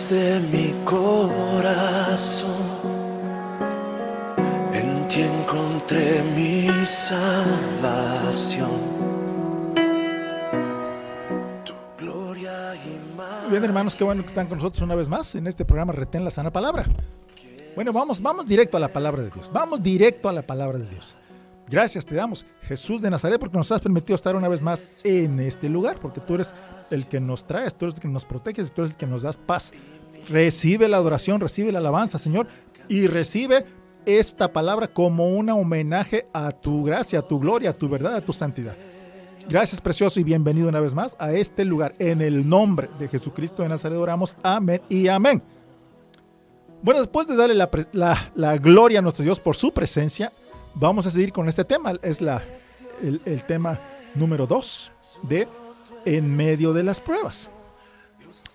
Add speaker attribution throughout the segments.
Speaker 1: Dios de mi corazón, en ti encontré mi salvación. Tu gloria y majestad.
Speaker 2: Muy bien, hermanos, qué bueno que están con nosotros una vez más en este programa Retén la Sana Palabra. Bueno, vamos directo a la palabra de Dios. Vamos directo a la palabra de Dios. Gracias te damos, Jesús de Nazaret, porque nos has permitido estar una vez más en este lugar, porque tú eres el que nos traes, tú eres el que nos proteges, tú eres el que nos das paz. Recibe la adoración, recibe la alabanza, Señor, y recibe esta palabra como un homenaje a tu gracia, a tu gloria, a tu verdad, a tu santidad. Gracias, precioso, y bienvenido una vez más a este lugar. En el nombre de Jesucristo de Nazaret oramos. Amén y amén. Bueno, después de darle la gloria a nuestro Dios por su presencia, vamos a seguir con este tema. Es el tema número 2 de En medio de las pruebas.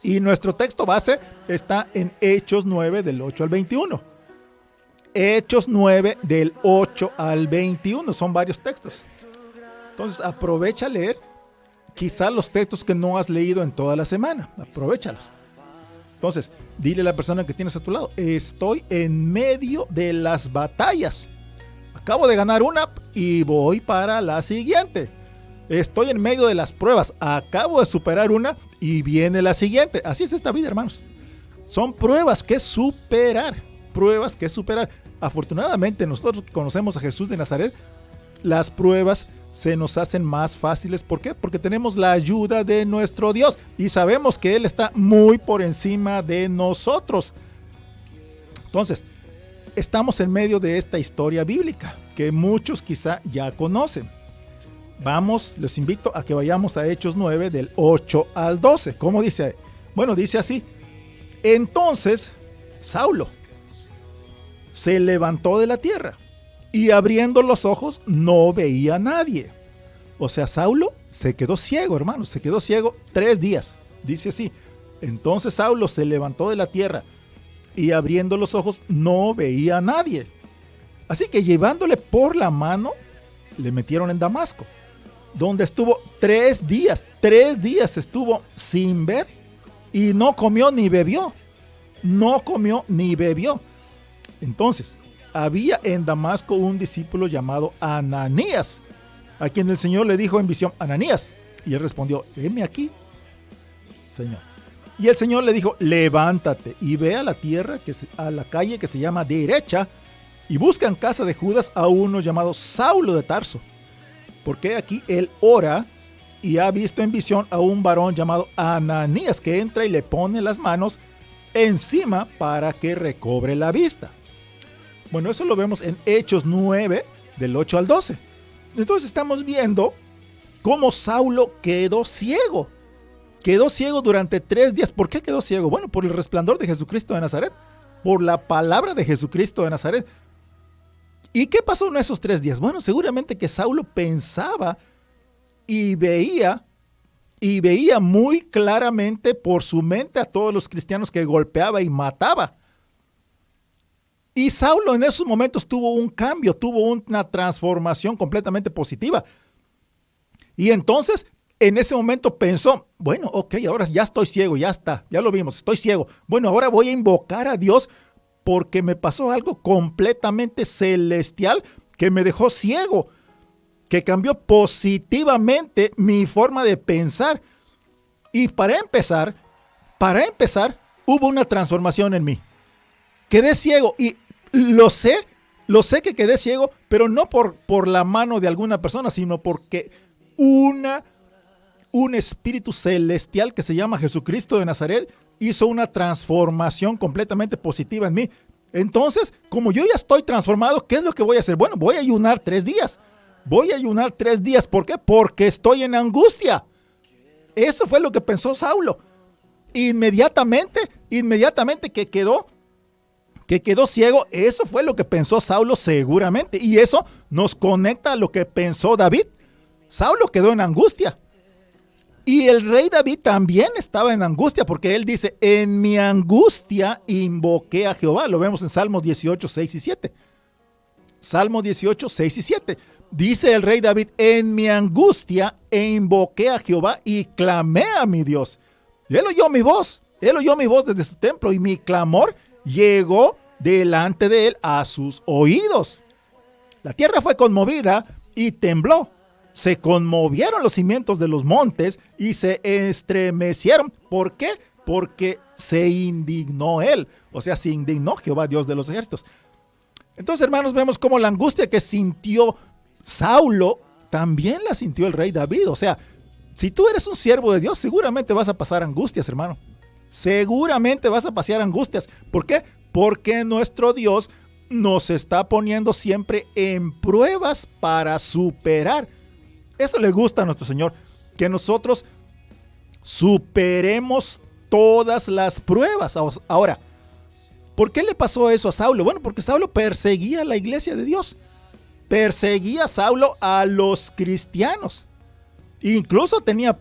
Speaker 2: Y nuestro texto base está en Hechos 9 del 8 al 21. Hechos 9 del 8 al 21. Son varios textos. Entonces aprovecha a leer quizás los textos que no has leído en toda la semana. Aprovéchalos. Entonces, dile a la persona que tienes a tu lado: estoy en medio de las batallas. Acabo de ganar una y voy para la siguiente. Estoy en medio de las pruebas. Acabo de superar una y viene la siguiente. Así es esta vida, hermanos. Son pruebas que superar. Pruebas que superar. Afortunadamente, nosotros que conocemos a Jesús de Nazaret, las pruebas se nos hacen más fáciles. ¿Por qué? Porque tenemos la ayuda de nuestro Dios y sabemos que Él está muy por encima de nosotros. Entonces, estamos en medio de esta historia bíblica que muchos quizá ya conocen. Vamos, les invito a que vayamos a Hechos 9 del 8 al 12. ¿Cómo dice? Bueno, dice así: entonces Saulo se levantó de la tierra y abriendo los ojos no veía a nadie. O sea, Saulo se quedó ciego, hermanos, se quedó ciego 3 días. Dice así: entonces Saulo se levantó de la tierra y abriendo los ojos no veía a nadie. Así que llevándole por la mano, le metieron en Damasco, donde estuvo 3 días. 3 días estuvo sin ver y no comió ni bebió. No comió ni bebió. Entonces, había en Damasco un discípulo llamado Ananías, a quien el Señor le dijo en visión: Ananías. Y él respondió: heme aquí, Señor. Y el Señor le dijo: levántate y ve a la tierra, a la calle que se llama Derecha, y busca en casa de Judas a uno llamado Saulo de Tarso, porque aquí él ora y ha visto en visión a un varón llamado Ananías, que entra y le pone las manos encima para que recobre la vista. Bueno, eso lo vemos en Hechos 9 del 8 al 12. Entonces estamos viendo cómo Saulo quedó ciego. Quedó ciego durante 3 días. ¿Por qué quedó ciego? Bueno, por el resplandor de Jesucristo de Nazaret, por la palabra de Jesucristo de Nazaret. ¿Y qué pasó en esos 3 días? Bueno, seguramente que Saulo pensaba y veía muy claramente por su mente a todos los cristianos que golpeaba y mataba. Y Saulo en esos momentos tuvo un cambio, tuvo una transformación completamente positiva. Y entonces, en ese momento pensó: bueno, ok, ahora ya estoy ciego, ya está, ya lo vimos, estoy ciego. Bueno, ahora voy a invocar a Dios porque me pasó algo completamente celestial que me dejó ciego, que cambió positivamente mi forma de pensar. Y para empezar, hubo una transformación en mí. Quedé ciego y lo sé que quedé ciego, pero no por la mano de alguna persona, sino porque un espíritu celestial que se llama Jesucristo de Nazaret hizo una transformación completamente positiva en mí. Entonces, como yo ya estoy transformado, ¿qué es lo que voy a hacer? Bueno, voy a ayunar 3 días. Voy a ayunar 3 días. ¿Por qué? Porque estoy en angustia. Eso fue lo que pensó Saulo. Inmediatamente que quedó ciego, eso fue lo que pensó Saulo seguramente. Y eso nos conecta a lo que pensó David. Saulo quedó en angustia. Y el rey David también estaba en angustia, porque él dice: en mi angustia invoqué a Jehová. Lo vemos en Salmos 18, 6 y 7. Salmos 18, 6 y 7. Dice el rey David: en mi angustia invoqué a Jehová y clamé a mi Dios. Y él oyó mi voz. Él oyó mi voz desde su templo y mi clamor llegó delante de él a sus oídos. La tierra fue conmovida y tembló. Se conmovieron los cimientos de los montes y se estremecieron. ¿Por qué? Porque se indignó él. O sea, se indignó Jehová, Dios de los ejércitos. Entonces, hermanos, vemos cómo la angustia que sintió Saulo también la sintió el rey David. O sea, si tú eres un siervo de Dios, seguramente vas a pasar angustias, hermano. Seguramente vas a pasar angustias. ¿Por qué? Porque nuestro Dios nos está poniendo siempre en pruebas para superar. Eso le gusta a nuestro Señor, que nosotros superemos todas las pruebas. Ahora, ¿por qué le pasó eso a Saulo? Bueno, porque Saulo perseguía a la iglesia de Dios. Perseguía a Saulo a los cristianos. Incluso tenía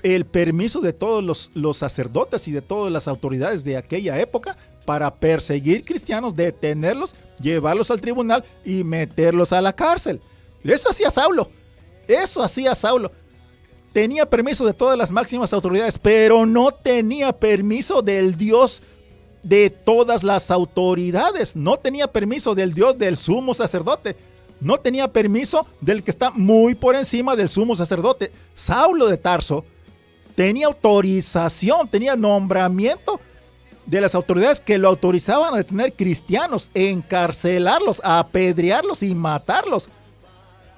Speaker 2: el permiso de todos los sacerdotes y de todas las autoridades de aquella época para perseguir cristianos, detenerlos, llevarlos al tribunal y meterlos a la cárcel. Eso hacía Saulo. Eso hacía Saulo. Tenía permiso de todas las máximas autoridades, pero no tenía permiso del Dios de todas las autoridades. No tenía permiso del Dios del sumo sacerdote. No tenía permiso del que está muy por encima del sumo sacerdote. Saulo de Tarso tenía autorización, tenía nombramiento de las autoridades que lo autorizaban a detener cristianos, encarcelarlos, apedrearlos y matarlos,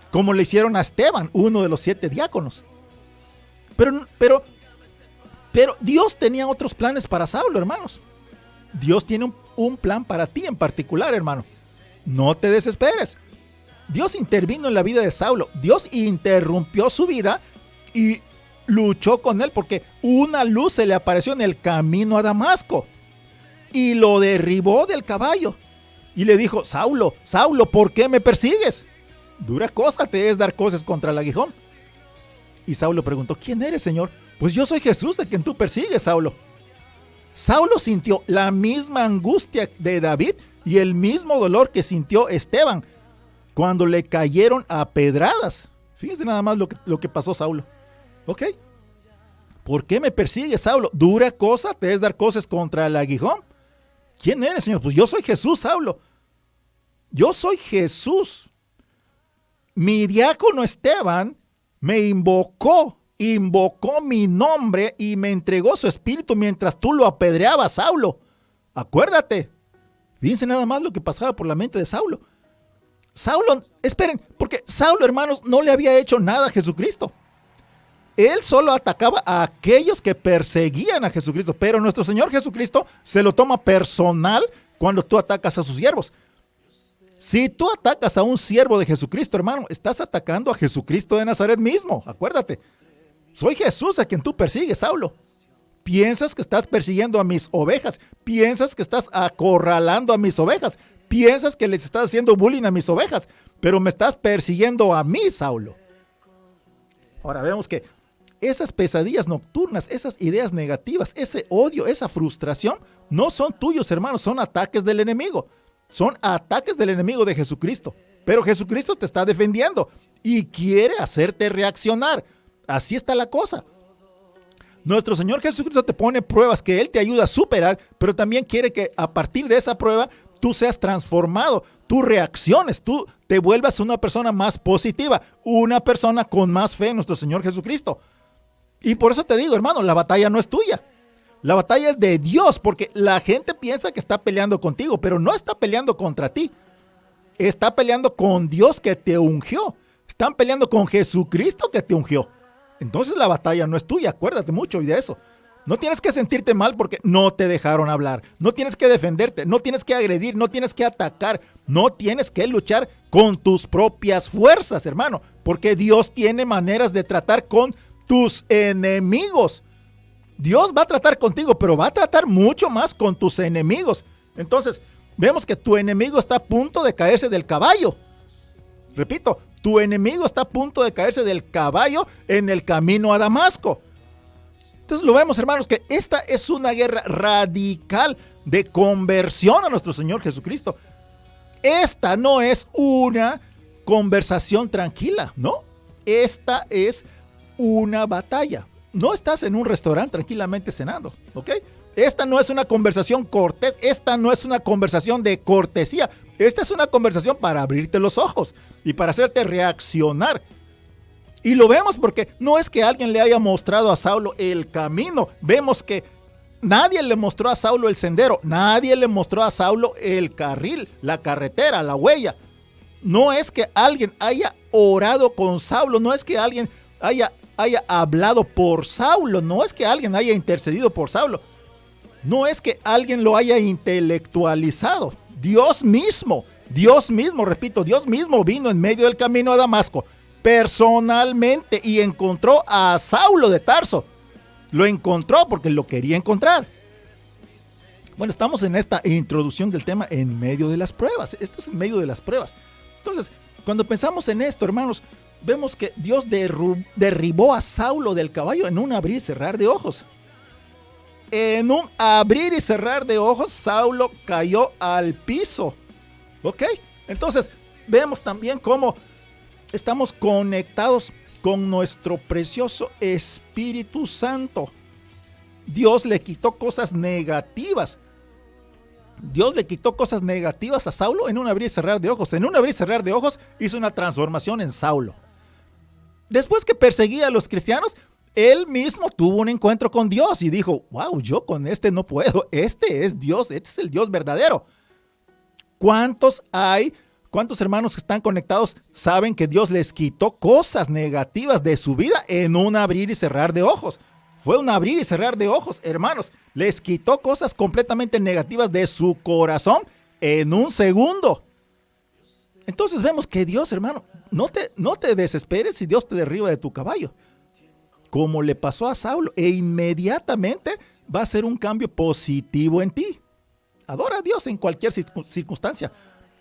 Speaker 2: como le hicieron a Esteban, uno de los 7 diáconos. Pero Dios tenía otros planes para Saulo, hermanos. Dios tiene un plan para ti en particular, hermano. No te desesperes. Dios intervino en la vida de Saulo. Dios interrumpió su vida y luchó con él porque una luz se le apareció en el camino a Damasco y lo derribó del caballo y le dijo: Saulo, Saulo, ¿por qué me persigues? Dura cosa te es dar cosas contra el aguijón. Y Saulo preguntó: ¿quién eres, Señor? Pues yo soy Jesús, a quien tú persigues, Saulo. Saulo sintió la misma angustia de David y el mismo dolor que sintió Esteban cuando le cayeron a pedradas. Fíjense nada más lo que pasó Saulo. ¿Ok? ¿Por qué me persigues, Saulo? Dura cosa te es dar cosas contra el aguijón. ¿Quién eres, Señor? Pues yo soy Jesús, Saulo. Yo soy Jesús. Mi diácono Esteban me invocó mi nombre y me entregó su espíritu mientras tú lo apedreabas, Saulo. Acuérdate. Fíjense nada más lo que pasaba por la mente de Saulo. Saulo, esperen, porque Saulo, hermanos, no le había hecho nada a Jesucristo. Él solo atacaba a aquellos que perseguían a Jesucristo, pero nuestro Señor Jesucristo se lo toma personal cuando tú atacas a sus siervos. Si tú atacas a un siervo de Jesucristo, hermano, estás atacando a Jesucristo de Nazaret mismo. Acuérdate, soy Jesús a quien tú persigues, Saulo. Piensas que estás persiguiendo a mis ovejas, piensas que estás acorralando a mis ovejas, piensas que les estás haciendo bullying a mis ovejas, pero me estás persiguiendo a mí, Saulo. Ahora vemos que esas pesadillas nocturnas, esas ideas negativas, ese odio, esa frustración, no son tuyos, hermanos, son ataques del enemigo. Son ataques del enemigo de Jesucristo. Pero Jesucristo te está defendiendo y quiere hacerte reaccionar. Así está la cosa. Nuestro Señor Jesucristo te pone pruebas que Él te ayuda a superar, pero también quiere que a partir de esa prueba tú seas transformado, tú reacciones, tú te vuelvas una persona más positiva, una persona con más fe en nuestro Señor Jesucristo. Y por eso te digo, hermano, la batalla no es tuya. La batalla es de Dios, porque la gente piensa que está peleando contigo, pero no está peleando contra ti. Está peleando con Dios que te ungió. Están peleando con Jesucristo que te ungió. Entonces la batalla no es tuya, acuérdate mucho de eso. No tienes que sentirte mal porque no te dejaron hablar. No tienes que defenderte, no tienes que agredir, no tienes que atacar. No tienes que luchar con tus propias fuerzas, hermano, porque Dios tiene maneras de tratar con tus enemigos. Dios va a tratar contigo, pero va a tratar mucho más con tus enemigos. Entonces, vemos que tu enemigo está a punto de caerse del caballo. Repito, tu enemigo está a punto de caerse del caballo en el camino a Damasco. Entonces lo vemos, hermanos, que esta es una guerra radical de conversión a nuestro Señor Jesucristo. Esta no es una conversación tranquila, ¿no? Esta es una batalla. no estás en un restaurante tranquilamente cenando, ¿ok? Esta no es una conversación cortés, esta no es una conversación de cortesía, esta es una conversación para abrirte los ojos y para hacerte reaccionar. Y lo vemos porque no es que alguien le haya mostrado a Saulo el camino, vemos que nadie le mostró a Saulo el sendero, nadie le mostró a Saulo el carril, la carretera, la huella. No es que alguien haya orado con Saulo, no es que alguien haya hablado por Saulo, no es que alguien haya intercedido por Saulo, no es que alguien lo haya intelectualizado. Dios mismo, repito, Dios mismo vino en medio del camino a Damasco personalmente y encontró a Saulo de Tarso. Lo encontró porque lo quería encontrar. Bueno, estamos en esta introducción del tema en medio de las pruebas. Esto es en medio de las pruebas. Entonces, cuando pensamos en esto, hermanos, vemos que Dios derribó a Saulo del caballo en un abrir y cerrar de ojos. En un abrir y cerrar de ojos, Saulo cayó al piso. ¿Ok? Entonces, vemos también cómo estamos conectados con nuestro precioso Espíritu Santo. Dios le quitó cosas negativas. Dios le quitó cosas negativas a Saulo en un abrir y cerrar de ojos. En un abrir y cerrar de ojos hizo una transformación en Saulo. Después que perseguía a los cristianos, él mismo tuvo un encuentro con Dios y dijo, wow, yo con este no puedo. Este es Dios, este es el Dios verdadero. ¿Cuántos hermanos que están conectados saben que Dios les quitó cosas negativas de su vida en un abrir y cerrar de ojos? Fue un abrir y cerrar de ojos, hermanos. Les quitó cosas completamente negativas de su corazón en un segundo. Entonces vemos que Dios, hermano, no te desesperes si Dios te derriba de tu caballo. Como le pasó a Saulo, e inmediatamente va a ser un cambio positivo en ti. Adora a Dios en cualquier circunstancia.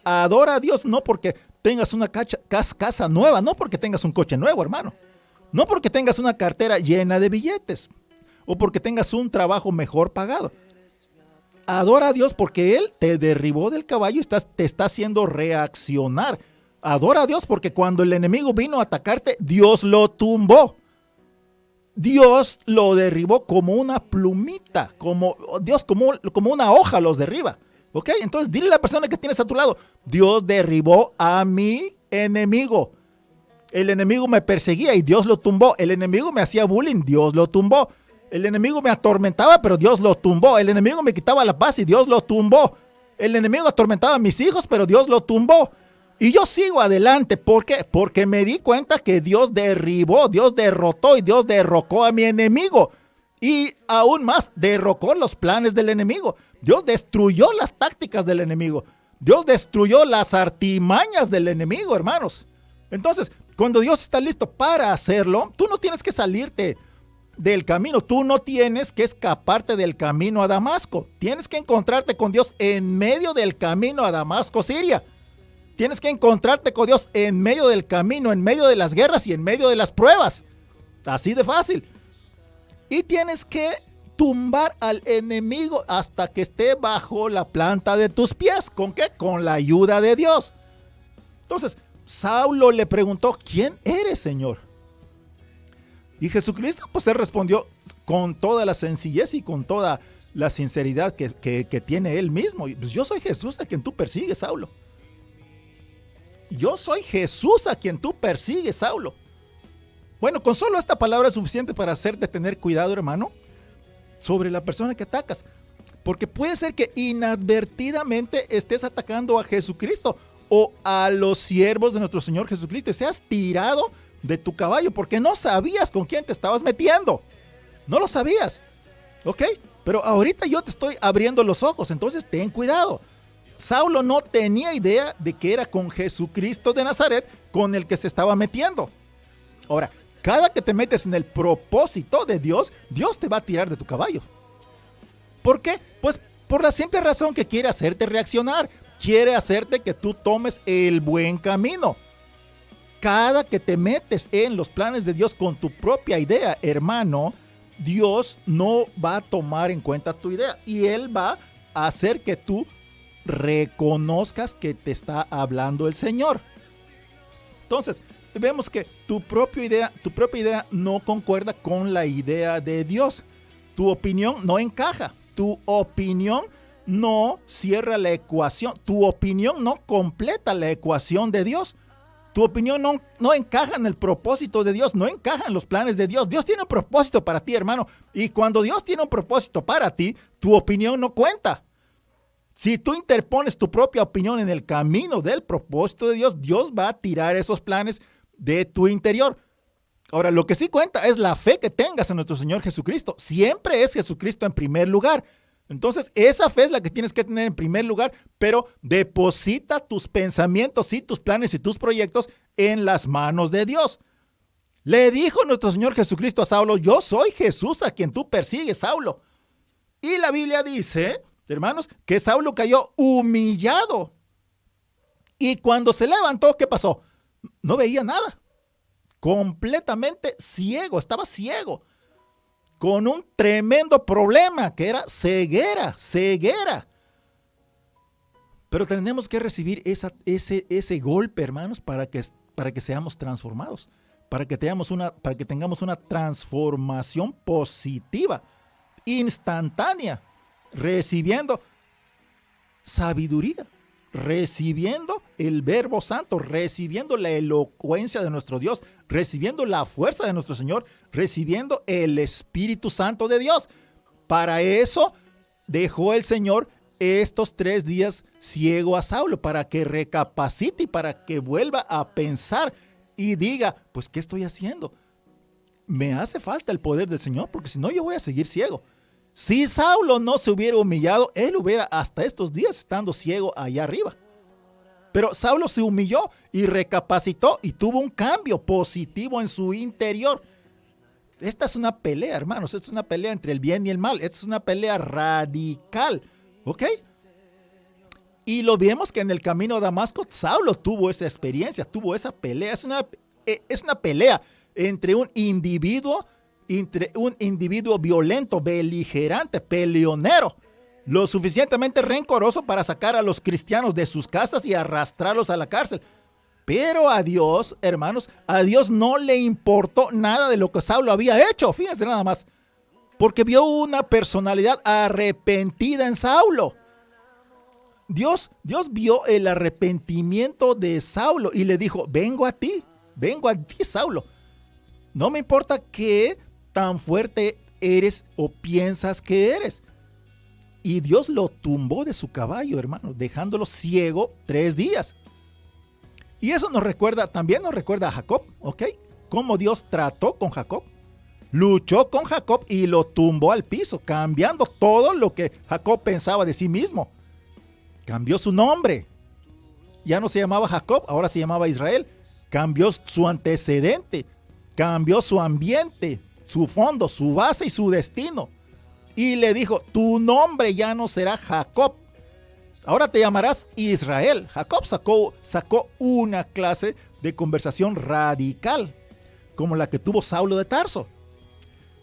Speaker 2: Adora a Dios no porque tengas una casa nueva, no porque tengas un coche nuevo, hermano. No porque tengas una cartera llena de billetes o porque tengas un trabajo mejor pagado. Adora a Dios porque Él te derribó del caballo y te está haciendo reaccionar. Adora a Dios porque cuando el enemigo vino a atacarte, Dios lo tumbó. Dios lo derribó como una plumita, Dios como una hoja los derriba. ¿Ok? Entonces dile a la persona que tienes a tu lado, Dios derribó a mi enemigo. El enemigo me perseguía y Dios lo tumbó. El enemigo me hacía bullying, Dios lo tumbó. El enemigo me atormentaba, pero Dios lo tumbó. El enemigo me quitaba la paz y Dios lo tumbó. El enemigo atormentaba a mis hijos, pero Dios lo tumbó. Y yo sigo adelante. ¿Por qué? Porque me di cuenta que Dios derribó, Dios derrotó y Dios derrocó a mi enemigo. Y aún más, derrocó los planes del enemigo. Dios destruyó las tácticas del enemigo. Dios destruyó las artimañas del enemigo, hermanos. Entonces, cuando Dios está listo para hacerlo, tú no tienes que salirte del camino. Tú no tienes que escaparte del camino a Damasco. Tienes que encontrarte con Dios en medio del camino a Damasco, Siria. Tienes que encontrarte con Dios en medio del camino, en medio de las guerras y en medio de las pruebas. Así de fácil. Y tienes que tumbar al enemigo hasta que esté bajo la planta de tus pies. ¿Con qué? Con la ayuda de Dios. Entonces, Saulo le preguntó, ¿quién eres, Señor? Y Jesucristo, pues él respondió con toda la sencillez y con toda la sinceridad que tiene él mismo. Y pues yo soy Jesús a quien tú persigues, Saulo. Yo soy Jesús a quien tú persigues, Saulo. Bueno, con solo esta palabra es suficiente para hacerte tener cuidado, hermano, sobre la persona que atacas. Porque puede ser que inadvertidamente estés atacando a Jesucristo o a los siervos de nuestro Señor Jesucristo y seas tirado de tu caballo porque no sabías con quién te estabas metiendo. No lo sabías. ¿Ok? Pero ahorita yo te estoy abriendo los ojos, entonces ten cuidado. Saulo no tenía idea de que era con Jesucristo de Nazaret con el que se estaba metiendo. Ahora, cada que te metes en el propósito de Dios, Dios te va a tirar de tu caballo. ¿Por qué? Pues por la simple razón que quiere hacerte reaccionar. Quiere hacerte que tú tomes el buen camino. Cada que te metes en los planes de Dios con tu propia idea, hermano, Dios no va a tomar en cuenta tu idea. Y Él va a hacer que tú reconozcas que te está hablando el Señor. Entonces, vemos que tu propia idea no concuerda con la idea de Dios. Tu opinión no encaja. Tu opinión no cierra la ecuación. Tu opinión no completa la ecuación de Dios. Tu opinión no encaja en el propósito de Dios, no encaja en los planes de Dios. Dios tiene un propósito para ti, hermano. Y cuando Dios tiene un propósito para ti, tu opinión no cuenta. Si tú interpones tu propia opinión en el camino del propósito de Dios, Dios va a tirar esos planes de tu interior. Ahora, lo que sí cuenta es la fe que tengas en nuestro Señor Jesucristo. Siempre es Jesucristo en primer lugar. Entonces, esa fe es la que tienes que tener en primer lugar, pero deposita tus pensamientos y tus planes y tus proyectos en las manos de Dios. Le dijo nuestro Señor Jesucristo a Saulo: yo soy Jesús a quien tú persigues, Saulo. Y la Biblia dice, hermanos, que Saulo cayó humillado. Y cuando se levantó, ¿qué pasó? No veía nada. Completamente ciego, estaba ciego. Con un tremendo problema que era ceguera. Pero tenemos que recibir ese golpe, hermanos, para que seamos transformados, para que tengamos una transformación positiva, instantánea, recibiendo sabiduría, recibiendo el Verbo Santo, recibiendo la elocuencia de nuestro Dios, recibiendo la fuerza de nuestro Señor, recibiendo el Espíritu Santo de Dios. Para eso dejó el Señor estos 3 días ciego a Saulo, para que recapacite y para que vuelva a pensar y diga, pues, ¿qué estoy haciendo? Me hace falta el poder del Señor, porque si no yo voy a seguir ciego. Si Saulo no se hubiera humillado, él hubiera hasta estos días estando ciego allá arriba. Pero Saulo se humilló y recapacitó y tuvo un cambio positivo en su interior. Esta es una pelea, hermanos. Esta es una pelea entre el bien y el mal. Esta es una pelea radical. ¿Ok? Y lo vemos que en el camino a Damasco, Saulo tuvo esa experiencia, tuvo esa pelea. Es una pelea entre un individuo violento, beligerante, peleonero, lo suficientemente rencoroso para sacar a los cristianos de sus casas y arrastrarlos a la cárcel. Pero a Dios, hermanos, a Dios no le importó nada de lo que Saulo había hecho. Fíjense nada más. Porque vio una personalidad arrepentida en Saulo. Dios vio el arrepentimiento de Saulo y le dijo: vengo a ti, Saulo. No me importa qué tan fuerte eres o piensas que eres. Y Dios lo tumbó de su caballo, hermano, dejándolo ciego 3 días. Y eso también nos recuerda a Jacob, ¿ok? Cómo Dios trató con Jacob. Luchó con Jacob y lo tumbó al piso, cambiando todo lo que Jacob pensaba de sí mismo. Cambió su nombre. Ya no se llamaba Jacob, ahora se llamaba Israel. Cambió su antecedente. Cambió su ambiente, su fondo, su base y su destino. Y le dijo: tu nombre ya no será Jacob, ahora te llamarás Israel. Jacob sacó una clase de conversación radical, como la que tuvo Saulo de Tarso.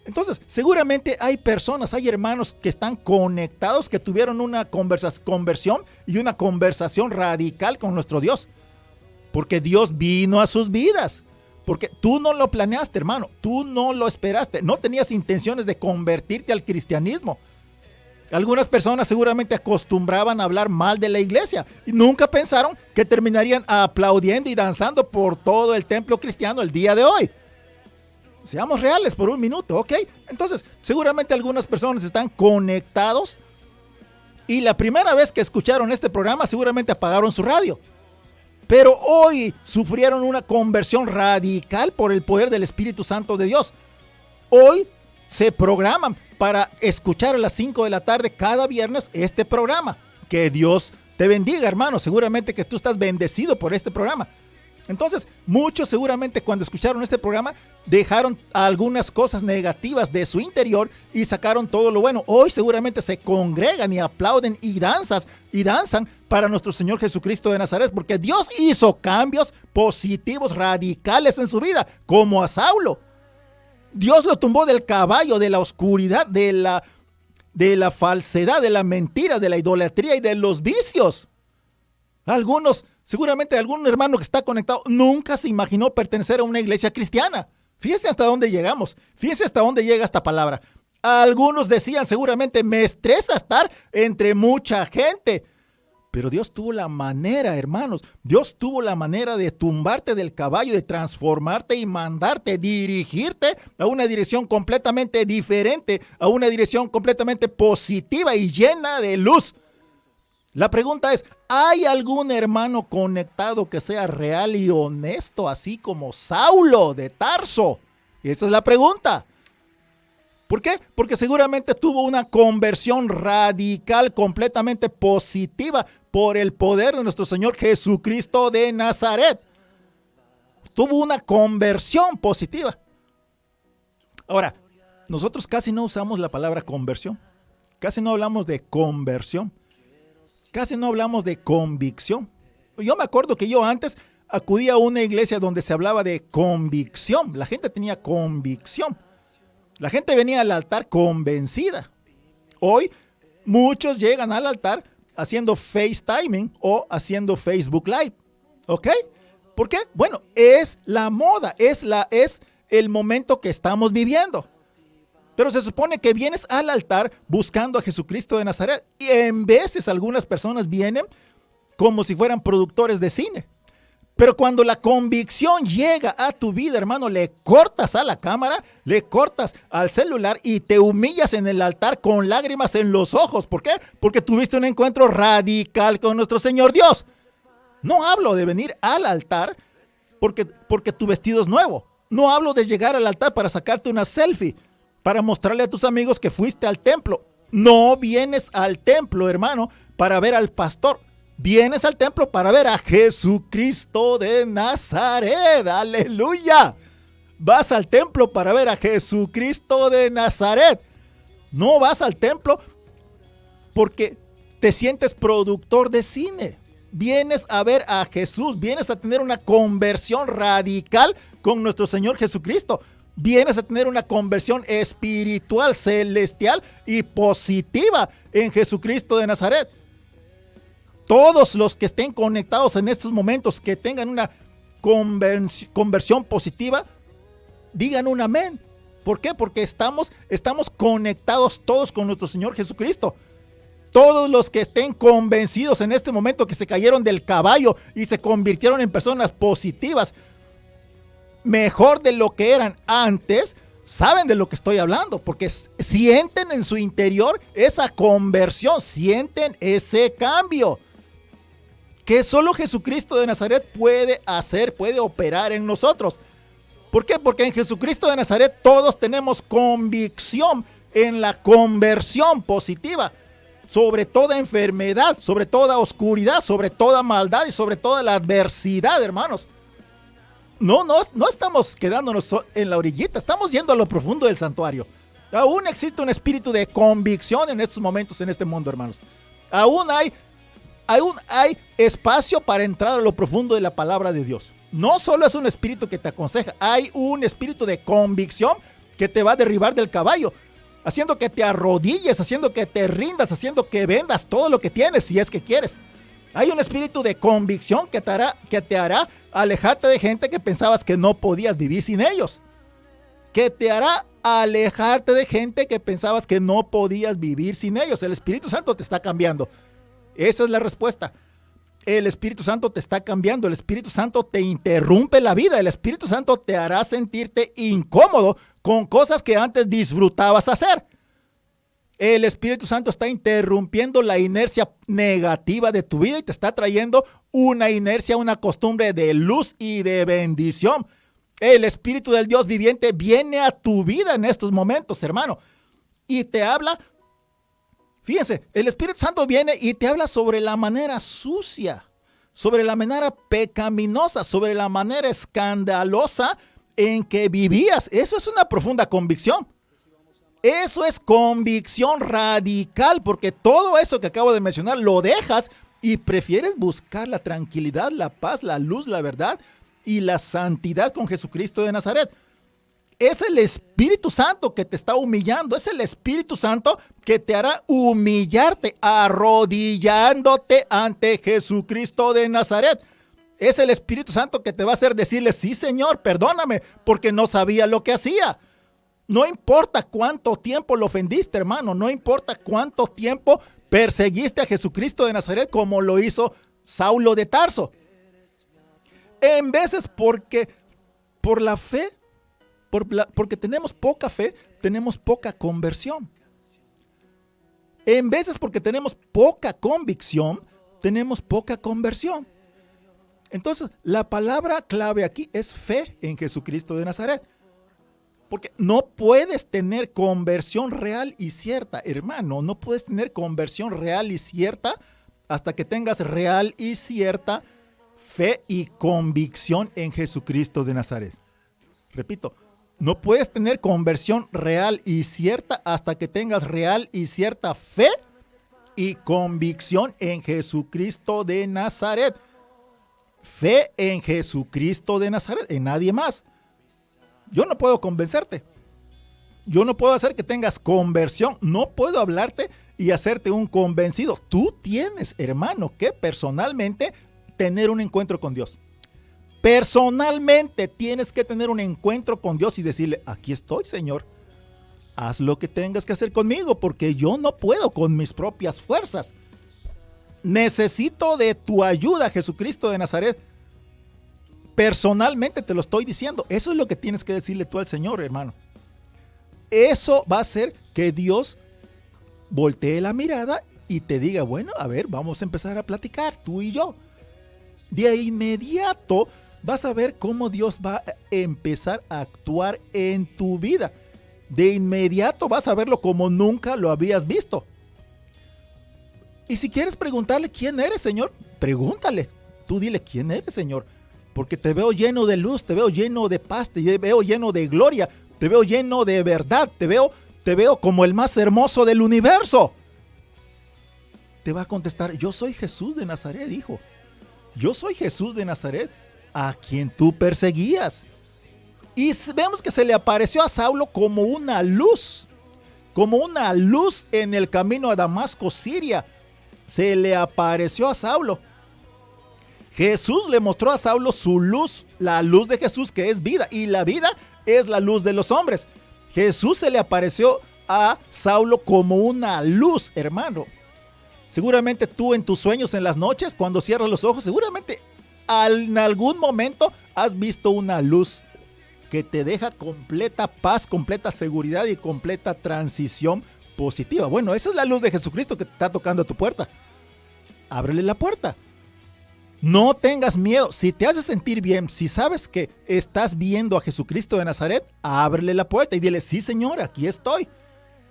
Speaker 2: Entonces, seguramente hay personas, hay hermanos que están conectados, que tuvieron una conversión y una conversación radical con nuestro Dios. Porque Dios vino a sus vidas. Porque tú no lo planeaste, hermano. Tú no lo esperaste. No tenías intenciones de convertirte al cristianismo. Algunas personas seguramente acostumbraban a hablar mal de la iglesia y nunca pensaron que terminarían aplaudiendo y danzando por todo el templo cristiano el día de hoy. Seamos reales por un minuto, ¿ok? Entonces, seguramente algunas personas están conectados y la primera vez que escucharon este programa seguramente apagaron su radio. Pero hoy sufrieron una conversión radical por el poder del Espíritu Santo de Dios. Hoy se programan para escuchar a las 5 de la tarde cada viernes este programa. Que Dios te bendiga, hermano. Seguramente que tú estás bendecido por este programa. Entonces, muchos seguramente cuando escucharon este programa dejaron algunas cosas negativas de su interior y sacaron todo lo bueno. Hoy seguramente se congregan y aplauden y danzan para nuestro Señor Jesucristo de Nazaret, porque Dios hizo cambios positivos, radicales en su vida, como a Saulo. Dios lo tumbó del caballo, de la oscuridad, de la falsedad, de la mentira, de la idolatría y de los vicios. Seguramente algún hermano que está conectado nunca se imaginó pertenecer a una iglesia cristiana. Fíjense hasta dónde llegamos. Fíjense hasta dónde llega esta palabra. Algunos decían seguramente, me estresa estar entre mucha gente. Pero Dios tuvo la manera, hermanos. Dios tuvo la manera de tumbarte del caballo, de transformarte y mandarte, dirigirte a una dirección completamente diferente, a una dirección completamente positiva y llena de luz. La pregunta es, ¿hay algún hermano conectado que sea real y honesto, así como Saulo de Tarso? Esa es la pregunta. ¿Por qué? Porque seguramente tuvo una conversión radical, completamente positiva, por el poder de nuestro Señor Jesucristo de Nazaret. Tuvo una conversión positiva. Ahora, nosotros casi no usamos la palabra conversión. Casi no hablamos de conversión. Casi no hablamos de convicción. Yo me acuerdo que yo antes acudía a una iglesia donde se hablaba de convicción. La gente tenía convicción. La gente venía al altar convencida. Hoy muchos llegan al altar haciendo FaceTiming o haciendo Facebook Live. ¿Ok? ¿Por qué? Bueno, es la moda, es el momento que estamos viviendo. Pero se supone que vienes al altar buscando a Jesucristo de Nazaret. Y en veces algunas personas vienen como si fueran productores de cine. Pero cuando la convicción llega a tu vida, hermano, le cortas a la cámara, le cortas al celular y te humillas en el altar con lágrimas en los ojos. ¿Por qué? Porque tuviste un encuentro radical con nuestro Señor Dios. No hablo de venir al altar porque tu vestido es nuevo. No hablo de llegar al altar para sacarte una selfie, para mostrarle a tus amigos que fuiste al templo. No vienes al templo, hermano, para ver al pastor. Vienes al templo para ver a Jesucristo de Nazaret. ¡Aleluya! Vas al templo para ver a Jesucristo de Nazaret. No vas al templo porque te sientes productor de cine. Vienes a ver a Jesús. Vienes a tener una conversión radical con nuestro Señor Jesucristo. Vienes a tener una conversión espiritual, celestial y positiva en Jesucristo de Nazaret. Todos los que estén conectados en estos momentos, que tengan una conversión positiva, digan un amén. ¿Por qué? Porque estamos conectados todos con nuestro Señor Jesucristo. Todos los que estén convencidos en este momento que se cayeron del caballo y se convirtieron en personas positivas, mejor de lo que eran antes, saben de lo que estoy hablando, porque sienten en su interior esa conversión, sienten ese cambio que solo Jesucristo de Nazaret puede hacer, puede operar en nosotros. ¿Por qué? Porque en Jesucristo de Nazaret todos tenemos convicción en la conversión positiva sobre toda enfermedad, sobre toda oscuridad, sobre toda maldad y sobre toda la adversidad, hermanos. No estamos quedándonos en la orillita, estamos yendo a lo profundo del santuario. Aún existe un espíritu de convicción en estos momentos en este mundo, hermanos. Aún hay espacio para entrar a lo profundo de la palabra de Dios. No solo es un espíritu que te aconseja, hay un espíritu de convicción que te va a derribar del caballo, haciendo que te arrodilles, haciendo que te rindas, haciendo que vendas todo lo que tienes si es que quieres. Hay un espíritu de convicción que te hará alejarte de gente que pensabas que no podías vivir sin ellos. Que te hará alejarte de gente que pensabas que no podías vivir sin ellos. El Espíritu Santo te está cambiando. Esa es la respuesta. El Espíritu Santo te está cambiando. El Espíritu Santo te interrumpe la vida. El Espíritu Santo te hará sentirte incómodo con cosas que antes disfrutabas hacer. El Espíritu Santo está interrumpiendo la inercia negativa de tu vida y te está trayendo una inercia, una costumbre de luz y de bendición. El Espíritu del Dios viviente viene a tu vida en estos momentos, hermano, y te habla. Fíjense, el Espíritu Santo viene y te habla sobre la manera sucia, sobre la manera pecaminosa, sobre la manera escandalosa en que vivías. Eso es una profunda convicción. Eso es convicción radical, porque todo eso que acabo de mencionar lo dejas y prefieres buscar la tranquilidad, la paz, la luz, la verdad y la santidad con Jesucristo de Nazaret. Es el Espíritu Santo que te está humillando, es el Espíritu Santo que te hará humillarte arrodillándote ante Jesucristo de Nazaret. Es el Espíritu Santo que te va a hacer decirle, sí, Señor, perdóname, porque no sabía lo que hacía. No importa cuánto tiempo lo ofendiste, hermano. No importa cuánto tiempo perseguiste a Jesucristo de Nazaret como lo hizo Saulo de Tarso. En veces porque por la fe, porque tenemos poca fe, tenemos poca conversión. En veces porque tenemos poca convicción, tenemos poca conversión. Entonces, la palabra clave aquí es fe en Jesucristo de Nazaret. Porque no puedes tener conversión real y cierta, hermano. No puedes tener conversión real y cierta hasta que tengas real y cierta fe y convicción en Jesucristo de Nazaret. Repito, no puedes tener conversión real y cierta hasta que tengas real y cierta fe y convicción en Jesucristo de Nazaret. Fe en Jesucristo de Nazaret, en nadie más. Yo no puedo convencerte. Yo no puedo hacer que tengas conversión. No puedo hablarte y hacerte un convencido. Tú tienes, hermano, que personalmente tener un encuentro con Dios. Personalmente tienes que tener un encuentro con Dios y decirle, aquí estoy, Señor. Haz lo que tengas que hacer conmigo porque yo no puedo con mis propias fuerzas. Necesito de tu ayuda, Jesucristo de Nazaret. Personalmente te lo estoy diciendo. Eso es lo que tienes que decirle tú al Señor, hermano. Eso va a hacer que Dios voltee la mirada y te diga, bueno, a ver, vamos a empezar a platicar, tú y yo. De inmediato vas a ver cómo Dios va a empezar a actuar en tu vida. De inmediato vas a verlo como nunca lo habías visto. Y si quieres preguntarle, ¿quién eres, Señor? Pregúntale. Tú dile, ¿quién eres, Señor? Porque te veo lleno de luz, te veo lleno de paz, te veo lleno de gloria, te veo lleno de verdad, te veo como el más hermoso del universo. Te va a contestar, yo soy Jesús de Nazaret, hijo. Yo soy Jesús de Nazaret, a quien tú perseguías. Y vemos que se le apareció a Saulo como una luz en el camino a Damasco, Siria. Se le apareció a Saulo. Jesús le mostró a Saulo su luz, la luz de Jesús que es vida, y la vida es la luz de los hombres. Jesús se le apareció a Saulo como una luz, hermano. Seguramente tú en tus sueños en las noches, cuando cierras los ojos, seguramente en algún momento has visto una luz que te deja completa paz, completa seguridad y completa transición positiva. Bueno, esa es la luz de Jesucristo que te está tocando a tu puerta. Ábrele la puerta. No tengas miedo. Si te hace sentir bien, si sabes que estás viendo a Jesucristo de Nazaret, ábrele la puerta y dile, sí, Señor, aquí estoy.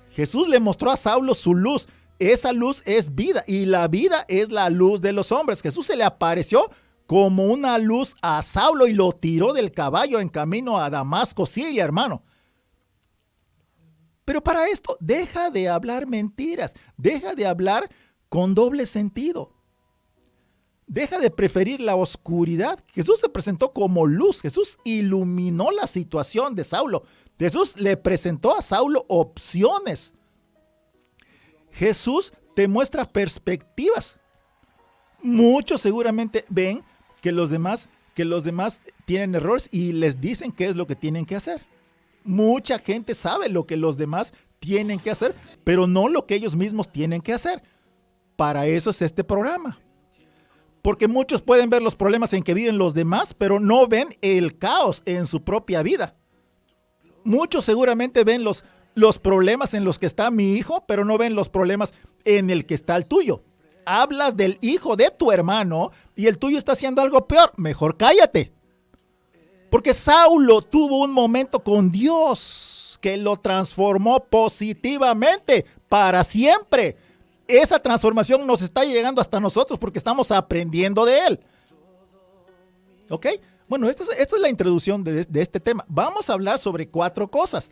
Speaker 2: Jesús le mostró a Saulo su luz. Esa luz es vida y la vida es la luz de los hombres. Jesús se le apareció como una luz a Saulo y lo tiró del caballo en camino a Damasco, Siria, hermano. Pero para esto, deja de hablar mentiras. Deja de hablar con doble sentido. Deja de preferir la oscuridad. Jesús se presentó como luz. Jesús iluminó la situación de Saulo. Jesús le presentó a Saulo opciones. Jesús te muestra perspectivas. Muchos seguramente ven que los demás tienen errores y les dicen qué es lo que tienen que hacer. Mucha gente sabe lo que los demás tienen que hacer, pero no lo que ellos mismos tienen que hacer. Para eso es este programa. Porque muchos pueden ver los problemas en que viven los demás, pero no ven el caos en su propia vida. Muchos seguramente ven los problemas en los que está mi hijo, pero no ven los problemas en el que está el tuyo. Hablas del hijo de tu hermano y el tuyo está haciendo algo peor. Mejor cállate. Porque Saulo tuvo un momento con Dios que lo transformó positivamente para siempre. Esa transformación nos está llegando hasta nosotros porque estamos aprendiendo de él. ¿Ok? Bueno, esta es la introducción de este tema. Vamos a hablar sobre 4 cosas.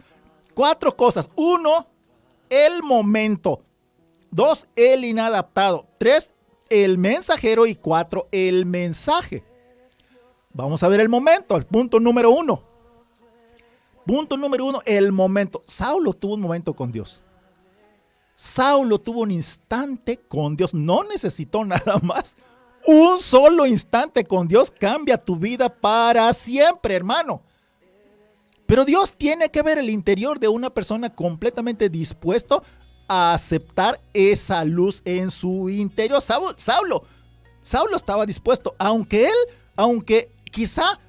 Speaker 2: 4 cosas. 1, el momento. 2, el inadaptado. 3, el mensajero. Y 4, el mensaje. Vamos a ver el momento. El punto número 1. Punto número 1, el momento. Saulo tuvo un momento con Dios. Saulo tuvo un instante con Dios, no necesitó nada más. Un solo instante con Dios cambia tu vida para siempre, hermano. Pero Dios tiene que ver el interior de una persona completamente dispuesto a aceptar esa luz en su interior. Saulo estaba dispuesto, aunque quizá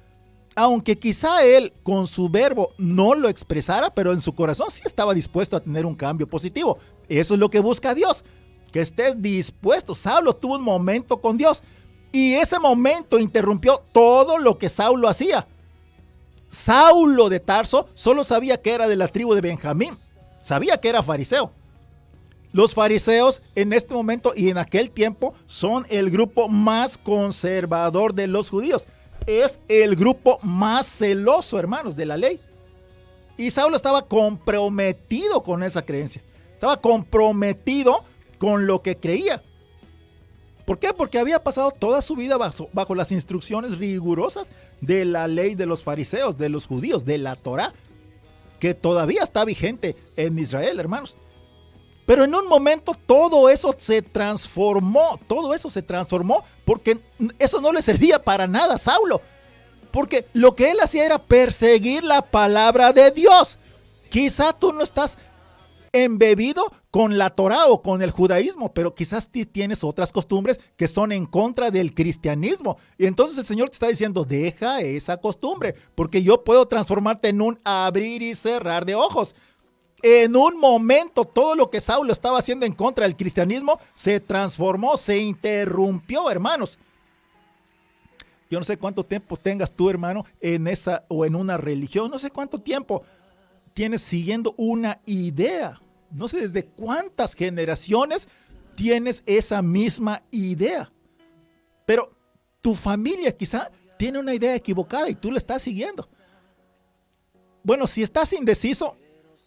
Speaker 2: él con su verbo no lo expresara, pero en su corazón sí estaba dispuesto a tener un cambio positivo. Eso es lo que busca Dios, que estés dispuesto. Saulo tuvo un momento con Dios y ese momento interrumpió todo lo que Saulo hacía. Saulo de Tarso solo sabía que era de la tribu de Benjamín, sabía que era fariseo. Los fariseos en este momento y en aquel tiempo son el grupo más conservador de los judíos. Es el grupo más celoso, hermanos, de la ley. Y Saulo estaba comprometido con esa creencia. Estaba comprometido con lo que creía. ¿Por qué? Porque había pasado toda su vida bajo las instrucciones rigurosas de la ley de los fariseos, de los judíos, de la Torá, que todavía está vigente en Israel, hermanos. Pero en un momento todo eso se transformó porque eso no le servía para nada a Saulo. Porque lo que él hacía era perseguir la palabra de Dios. Quizá tú no estás embebido con la Torá o con el judaísmo, pero quizás tienes otras costumbres que son en contra del cristianismo. Y entonces el Señor te está diciendo, deja esa costumbre, porque yo puedo transformarte en un abrir y cerrar de ojos. En un momento, todo lo que Saulo estaba haciendo en contra del cristianismo se transformó, se interrumpió, hermanos. Yo no sé cuánto tiempo tengas tú, hermano, en esa o en una religión. No sé cuánto tiempo tienes siguiendo una idea. No sé desde cuántas generaciones tienes esa misma idea. Pero tu familia quizá tiene una idea equivocada y tú la estás siguiendo. Bueno, si estás indeciso,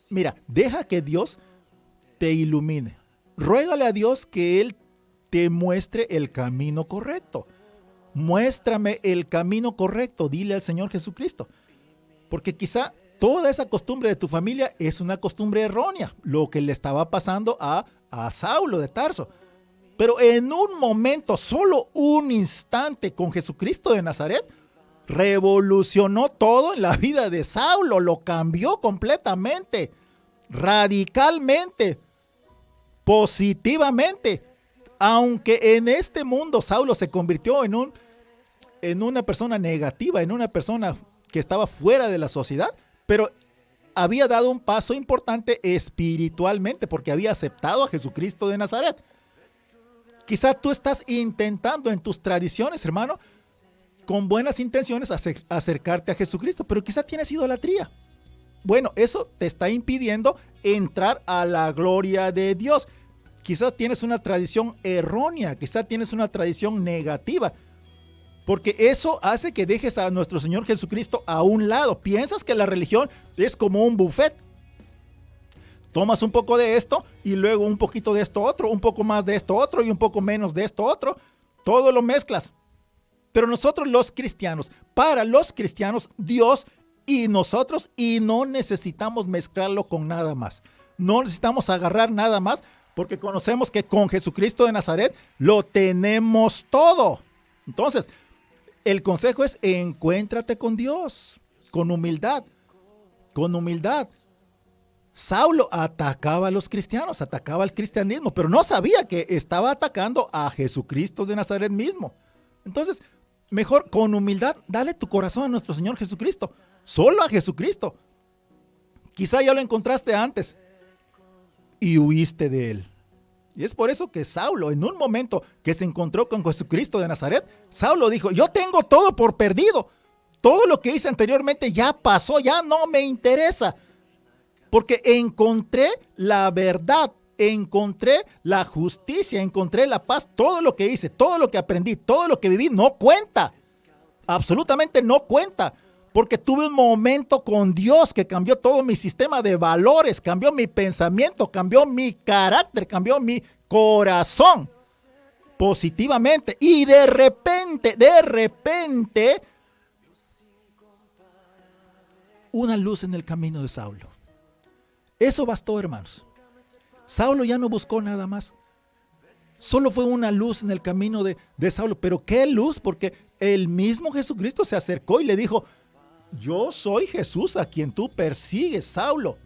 Speaker 2: mira, deja que Dios te ilumine. Ruégale a Dios que Él te muestre el camino correcto. Muéstrame el camino correcto, dile al Señor Jesucristo. Porque quizá toda esa costumbre de tu familia es una costumbre errónea, lo que le estaba pasando a Saulo de Tarso. Pero en un momento, solo un instante con Jesucristo de Nazaret, revolucionó todo en la vida de Saulo, lo cambió completamente, radicalmente, positivamente. Aunque en este mundo Saulo se convirtió en una persona negativa, en una persona que estaba fuera de la sociedad, pero había dado un paso importante espiritualmente porque había aceptado a Jesucristo de Nazaret. Quizá tú estás intentando en tus tradiciones, hermano, con buenas intenciones acercarte a Jesucristo, pero quizá tienes idolatría. Bueno, eso te está impidiendo entrar a la gloria de Dios. Quizás tienes una tradición errónea, quizás tienes una tradición negativa, porque eso hace que dejes a nuestro Señor Jesucristo a un lado. Piensas que la religión es como un buffet. Tomas un poco de esto y luego un poquito de esto otro, un poco más de esto otro y un poco menos de esto otro. Todo lo mezclas. Pero nosotros los cristianos, para los cristianos, Dios y nosotros, y no necesitamos mezclarlo con nada más. No necesitamos agarrar nada más, porque conocemos que con Jesucristo de Nazaret lo tenemos todo. Entonces, el consejo es encuéntrate con Dios, con humildad, con humildad. Saulo atacaba a los cristianos, atacaba al cristianismo, pero no sabía que estaba atacando a Jesucristo de Nazaret mismo. Entonces, mejor con humildad, dale tu corazón a nuestro Señor Jesucristo, solo a Jesucristo. Quizá ya lo encontraste antes y huiste de él. Y es por eso que Saulo, en un momento que se encontró con Jesucristo de Nazaret, Saulo dijo, yo tengo todo por perdido. Todo lo que hice anteriormente ya pasó, ya no me interesa. Porque encontré la verdad, encontré la justicia, encontré la paz. Todo lo que hice, todo lo que aprendí, todo lo que viví no cuenta. Absolutamente no cuenta. Porque tuve un momento con Dios que cambió todo mi sistema de valores, cambió mi pensamiento, cambió mi carácter, cambió mi corazón positivamente. Y de repente, una luz en el camino de Saulo. Eso bastó, hermanos. Saulo ya no buscó nada más. Solo fue una luz en el camino de Saulo. ¿Pero qué luz? Porque el mismo Jesucristo se acercó y le dijo: yo soy Jesús a quien tú persigues, Saulo.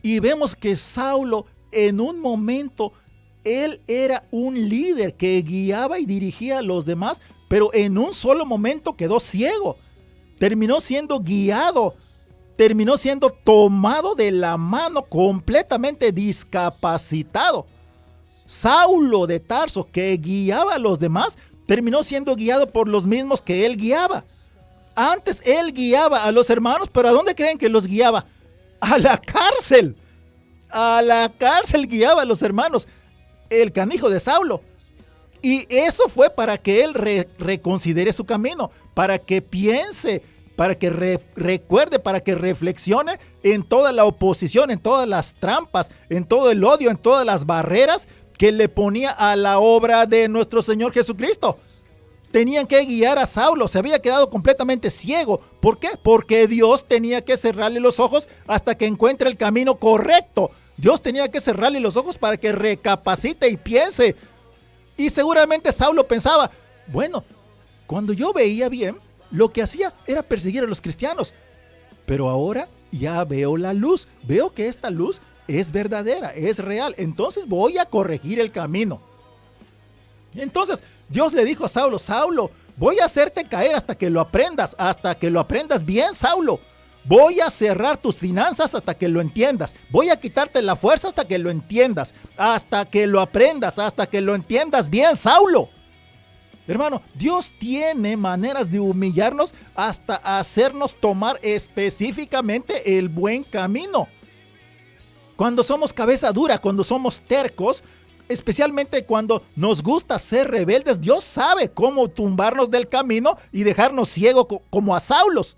Speaker 2: Y vemos que Saulo, en un momento, él era un líder que guiaba y dirigía a los demás, pero en un solo momento quedó ciego. Terminó siendo guiado, terminó siendo tomado de la mano, completamente discapacitado. Saulo de Tarso, que guiaba a los demás, terminó siendo guiado por los mismos que él guiaba. Antes él guiaba a los hermanos, pero ¿a dónde creen que los guiaba? A la cárcel. A la cárcel guiaba a los hermanos, el canijo de Saulo. Y eso fue para que él reconsidere su camino, para que piense, para que recuerde, para que reflexione en toda la oposición, en todas las trampas, en todo el odio, en todas las barreras que le ponía a la obra de nuestro Señor Jesucristo. Tenían que guiar a Saulo, se había quedado completamente ciego. ¿Por qué? Porque Dios tenía que cerrarle los ojos hasta que encuentre el camino correcto. Dios tenía que cerrarle los ojos para que recapacite y piense. Y seguramente Saulo pensaba: bueno, cuando yo veía bien, lo que hacía era perseguir a los cristianos. Pero ahora ya veo la luz, veo que esta luz es verdadera, es real. Entonces voy a corregir el camino. Entonces Dios le dijo a Saulo: Saulo, voy a hacerte caer hasta que lo aprendas bien, Saulo. Voy a cerrar tus finanzas hasta que lo entiendas. Voy a quitarte la fuerza hasta que lo entiendas, hasta que lo aprendas, hasta que lo entiendas bien, Saulo. Hermano, Dios tiene maneras de humillarnos hasta hacernos tomar específicamente el buen camino. Cuando somos cabeza dura, cuando somos tercos, especialmente cuando nos gusta ser rebeldes, Dios sabe cómo tumbarnos del camino y dejarnos ciegos como a Saulos.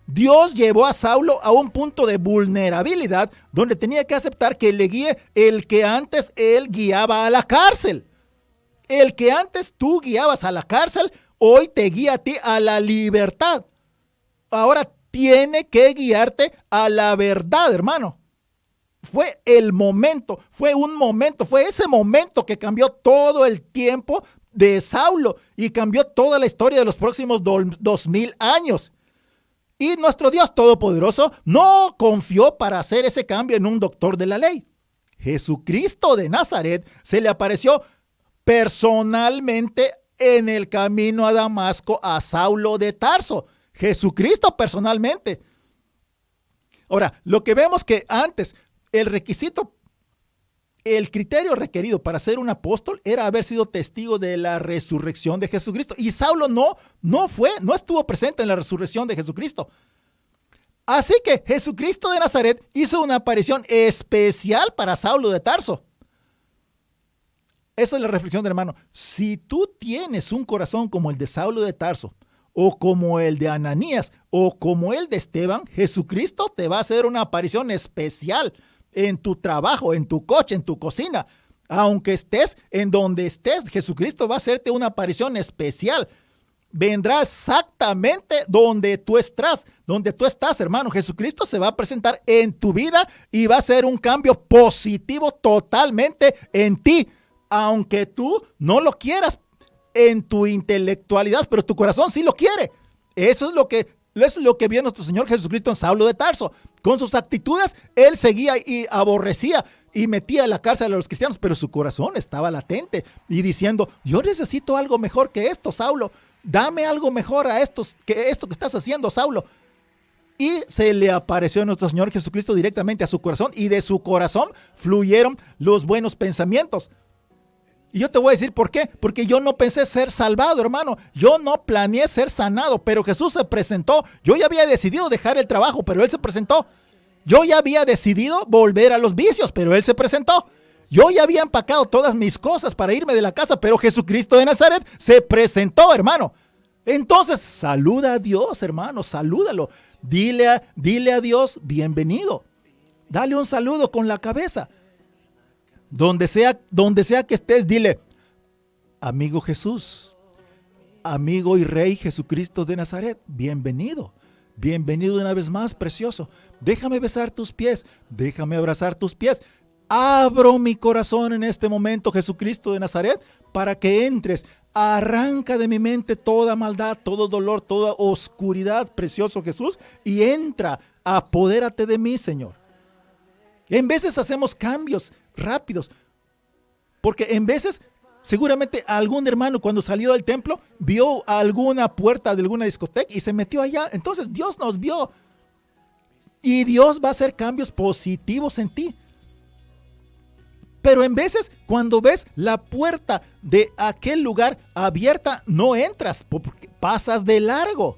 Speaker 2: Dios llevó a Saulo a un punto de vulnerabilidad donde tenía que aceptar que le guíe el que antes él guiaba a la cárcel. El que antes tú guiabas a la cárcel, hoy te guía a ti a la libertad. Ahora tiene que guiarte a la verdad, hermano. Fue el momento, fue ese momento que cambió todo el tiempo de Saulo y cambió toda la historia de los próximos 2000 años. Y nuestro Dios Todopoderoso no confió para hacer ese cambio en un doctor de la ley. Jesucristo de Nazaret se le apareció personalmente en el camino a Damasco a Saulo de Tarso. Jesucristo personalmente. Ahora, lo que vemos que antes, el criterio requerido para ser un apóstol era haber sido testigo de la resurrección de Jesucristo. Y Saulo no estuvo presente en la resurrección de Jesucristo. Así que Jesucristo de Nazaret hizo una aparición especial para Saulo de Tarso. Esa es la reflexión del hermano. Si tú tienes un corazón como el de Saulo de Tarso, o como el de Ananías, o como el de Esteban, Jesucristo te va a hacer una aparición especial en tu trabajo, en tu coche, en tu cocina. Aunque estés en donde estés, Jesucristo va a hacerte una aparición especial. Vendrá exactamente donde tú estás, hermano. Jesucristo se va a presentar en tu vida y va a hacer un cambio positivo totalmente en ti. Aunque tú no lo quieras en tu intelectualidad, pero tu corazón sí lo quiere. Eso es lo que vio nuestro Señor Jesucristo en Saulo de Tarso. Con sus actitudes, él seguía y aborrecía y metía en la cárcel a los cristianos, pero su corazón estaba latente y diciendo: yo necesito algo mejor que esto, Saulo. Dame algo mejor que esto que estás haciendo, Saulo. Y se le apareció a nuestro Señor Jesucristo directamente a su corazón, y de su corazón fluyeron los buenos pensamientos. Y yo te voy a decir por qué. Porque yo no pensé ser salvado, hermano. Yo no planeé ser sanado, pero Jesús se presentó. Yo ya había decidido dejar el trabajo, pero Él se presentó. Yo ya había decidido volver a los vicios, pero Él se presentó. Yo ya había empacado todas mis cosas para irme de la casa, pero Jesucristo de Nazaret se presentó, hermano. Entonces, saluda a Dios, hermano, salúdalo. Dile a Dios, bienvenido. Dale un saludo con la cabeza. Donde sea que estés, dile: amigo Jesús, amigo y Rey Jesucristo de Nazaret, bienvenido. Bienvenido una vez más, precioso. Déjame besar tus pies, déjame abrazar tus pies. abro mi corazón en este momento, Jesucristo de Nazaret, para que entres. Arranca de mi mente toda maldad, todo dolor, toda oscuridad, precioso Jesús, y entra, apodérate de mí, Señor. En veces hacemos cambios rápidos, porque en veces seguramente algún hermano cuando salió del templo vio alguna puerta de alguna discoteca y se metió allá. Entonces Dios nos vio y Dios va a hacer cambios positivos en ti. Pero en veces cuando ves la puerta de aquel lugar abierta, no entras, porque pasas de largo.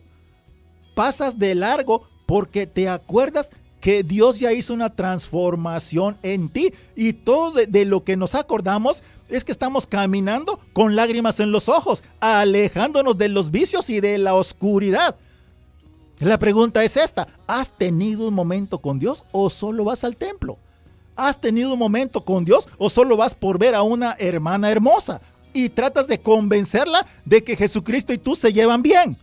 Speaker 2: Pasas de largo porque te acuerdas que Dios ya hizo una transformación en ti. Y todo de lo que nos acordamos es que estamos caminando con lágrimas en los ojos, alejándonos de los vicios y de la oscuridad. La pregunta es esta: ¿has tenido un momento con Dios o solo vas al templo? ¿Has tenido un momento con Dios o solo vas por ver a una hermana hermosa y tratas de convencerla de que Jesucristo y tú se llevan bien?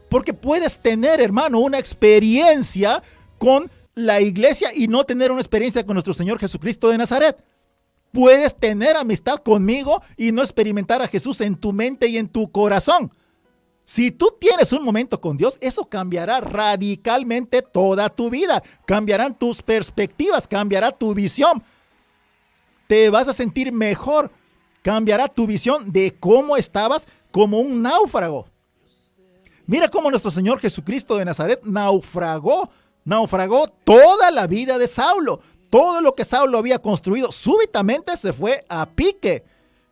Speaker 2: Porque puedes tener, hermano, una experiencia con la iglesia y no tener una experiencia con nuestro Señor Jesucristo de Nazaret. Puedes tener amistad conmigo y no experimentar a Jesús en tu mente y en tu corazón. Si tú tienes un momento con Dios, eso cambiará radicalmente toda tu vida. Cambiarán tus perspectivas, cambiará tu visión. Te vas a sentir mejor. Cambiará tu visión de cómo estabas como un náufrago. Mira cómo nuestro Señor Jesucristo de Nazaret naufragó toda la vida de Saulo. Todo lo que Saulo había construido súbitamente se fue a pique,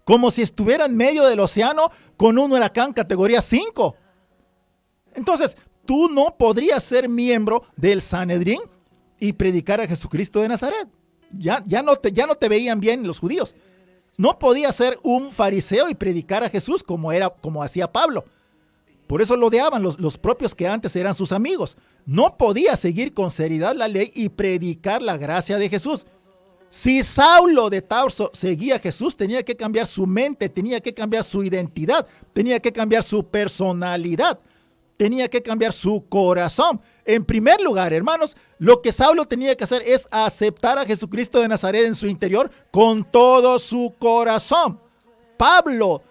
Speaker 2: como si estuviera en medio del océano con un huracán categoría 5. Entonces, tú no podrías ser miembro del Sanedrín y predicar a Jesucristo de Nazaret. Ya no te veían bien los judíos. No podías ser un fariseo y predicar a Jesús como hacía Pablo. Por eso lo odiaban los propios que antes eran sus amigos. No podía seguir con seriedad la ley y predicar la gracia de Jesús. Si Saulo de Tarso seguía a Jesús, tenía que cambiar su mente, tenía que cambiar su identidad, tenía que cambiar su personalidad, tenía que cambiar su corazón. En primer lugar, hermanos, lo que Saulo tenía que hacer es aceptar a Jesucristo de Nazaret en su interior con todo su corazón. Saulo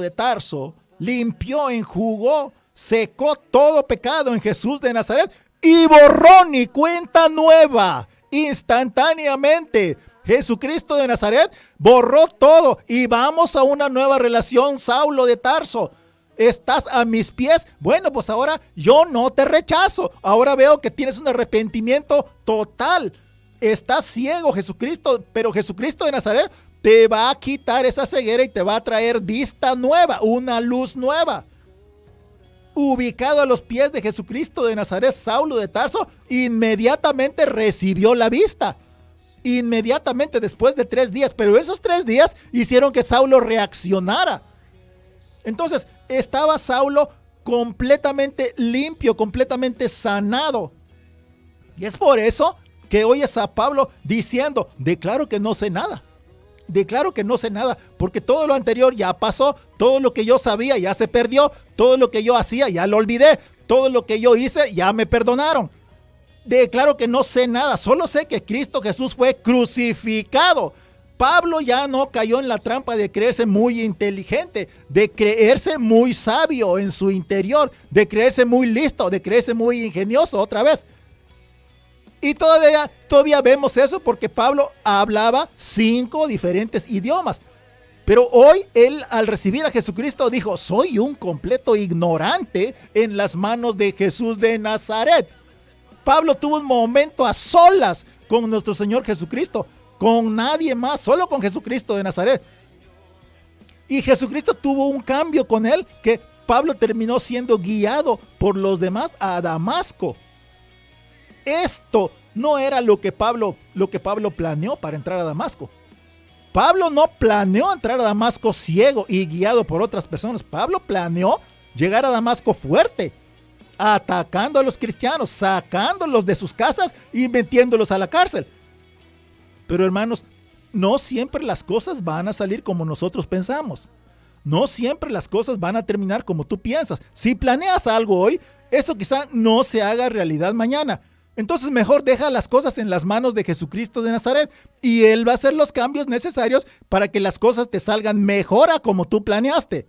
Speaker 2: de Tarso, limpió, enjugó, secó todo pecado en Jesús de Nazaret y borrón y cuenta nueva. Instantáneamente, Jesucristo de Nazaret borró todo y vamos a una nueva relación. Saulo de Tarso, estás a mis pies. Bueno, pues ahora yo no te rechazo. Ahora veo que tienes un arrepentimiento total. Estás ciego, Jesucristo, pero Jesucristo de Nazaret te va a quitar esa ceguera y te va a traer vista nueva, una luz nueva. Ubicado a los pies de Jesucristo de Nazaret, Saulo de Tarso inmediatamente recibió la vista. Inmediatamente después de 3 días. Pero esos 3 días hicieron que Saulo reaccionara. Entonces estaba Saulo completamente limpio, completamente sanado. Y es por eso que oyes a Pablo diciendo: declaro que no sé nada. Declaro que no sé nada, porque todo lo anterior ya pasó, todo lo que yo sabía ya se perdió, todo lo que yo hacía ya lo olvidé, todo lo que yo hice ya me perdonaron. Declaro que no sé nada, solo sé que Cristo Jesús fue crucificado. Pablo ya no cayó en la trampa de creerse muy inteligente, de creerse muy sabio en su interior, de creerse muy listo, de creerse muy ingenioso otra vez. Y todavía vemos eso porque Pablo hablaba 5 diferentes idiomas. Pero hoy él, al recibir a Jesucristo, dijo: soy un completo ignorante en las manos de Jesús de Nazaret. Pablo tuvo un momento a solas con nuestro Señor Jesucristo, con nadie más, solo con Jesucristo de Nazaret. Y Jesucristo tuvo un cambio con él, que Pablo terminó siendo guiado por los demás a Damasco. Esto no era lo que Pablo planeó para entrar a Damasco. Pablo no planeó entrar a Damasco ciego y guiado por otras personas. Pablo planeó llegar a Damasco fuerte, atacando a los cristianos, sacándolos de sus casas y metiéndolos a la cárcel. Pero hermanos, no siempre las cosas van a salir como nosotros pensamos. No siempre las cosas van a terminar como tú piensas. Si planeas algo hoy, eso quizá no se haga realidad mañana. Entonces mejor deja las cosas en las manos de Jesucristo de Nazaret y Él va a hacer los cambios necesarios para que las cosas te salgan mejor a como tú planeaste.